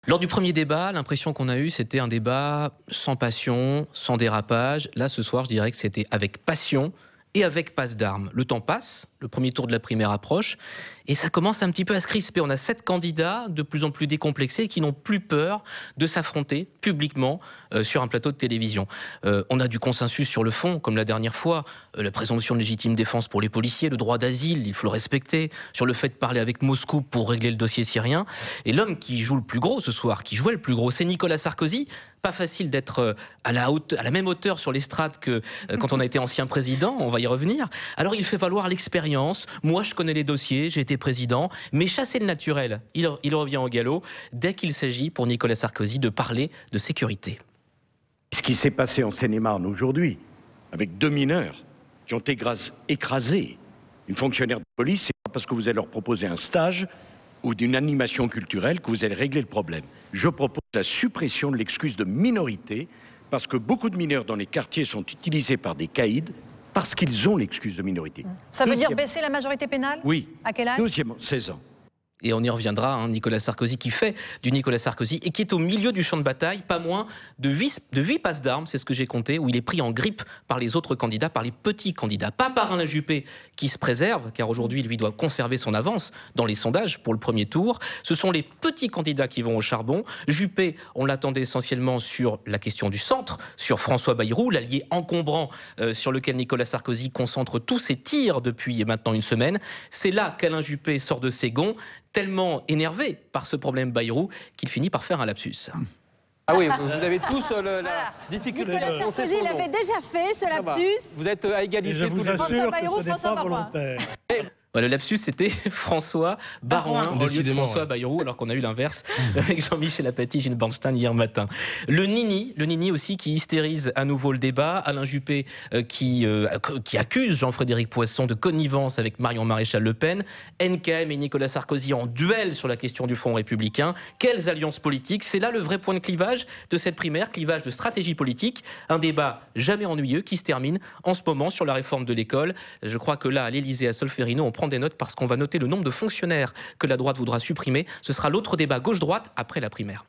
Lors du premier débat, l'impression qu'on a eue, c'était un débat sans passion, sans dérapage. Là, ce soir, je dirais que c'était avec passion et avec passe d'armes. Le temps passe, le premier tour de la primaire approche, et ça commence un petit peu à se crisper. On a 7 candidats de plus en plus décomplexés qui n'ont plus peur de s'affronter publiquement sur un plateau de télévision. On a du consensus sur le fond, comme la dernière fois. La présomption de légitime défense pour les policiers, le droit d'asile, il faut le respecter. Sur le fait de parler avec Moscou pour régler le dossier syrien. Et l'homme qui joue le plus gros ce soir, qui jouait le plus gros, c'est Nicolas Sarkozy. Pas facile d'être à la même hauteur sur l'estrade que quand on a été ancien président, on va y revenir. Alors il fait valoir l'expérience. Moi, je connais les dossiers, j'ai été président, mais chasser le naturel, il revient au galop dès qu'il s'agit pour Nicolas Sarkozy de parler de sécurité. Ce qui s'est passé en Seine-et-Marne aujourd'hui, avec 2 mineurs qui ont écrasé une fonctionnaire de police, c'est pas parce que vous allez leur proposer un stage ou d'une animation culturelle que vous allez régler le problème. Je propose la suppression de l'excuse de minorité, parce que beaucoup de mineurs dans les quartiers sont utilisés par des caïds, parce qu'ils ont l'excuse de minorité. Ça veut dire baisser la majorité pénale? Oui. À quel âge? Deuxièmement, 16 ans. Et on y reviendra, hein, Nicolas Sarkozy qui fait du Nicolas Sarkozy et qui est au milieu du champ de bataille, pas moins de 8 passes d'armes, c'est ce que j'ai compté, où il est pris en grippe par les autres candidats, par les petits candidats. Pas par Alain Juppé qui se préserve, car aujourd'hui, lui doit conserver son avance dans les sondages pour le premier tour. Ce sont les petits candidats qui vont au charbon. Juppé, on l'attendait essentiellement sur la question du centre, sur François Bayrou, l'allié encombrant sur lequel Nicolas Sarkozy concentre tous ses tirs depuis maintenant une semaine. C'est là qu'Alain Juppé sort de ses gonds, tellement énervé par ce problème Bayrou qu'il finit par faire un lapsus. Ah oui, vous avez tous la difficulté Nicolas de prononcer Sarkozy son nom. l'avait déjà fait, ce Ça va. lapsus. Vous êtes à égalité. Et je vous tous les deux. assure Bayrou, que ce n'est François pas Baroin. volontaire. Le lapsus, c'était François Baroin au lieu de Décidément, François ouais. Bayrou, alors qu'on a eu l'inverse avec Jean-Michel Apathy, Gilles Bernstein hier matin. Le Nini aussi qui hystérise à nouveau le débat. Alain Juppé qui accuse Jean-Frédéric Poisson de connivence avec Marion Maréchal Le Pen. NKM et Nicolas Sarkozy en duel sur la question du Front républicain. Quelles alliances politiques? C'est là le vrai point de clivage de cette primaire, clivage de stratégie politique. Un débat jamais ennuyeux qui se termine en ce moment sur la réforme de l'école. Je crois que là, à l'Élysée, à Solferino, on prend des notes parce qu'on va noter le nombre de fonctionnaires que la droite voudra supprimer. Ce sera l'autre débat gauche-droite après la primaire.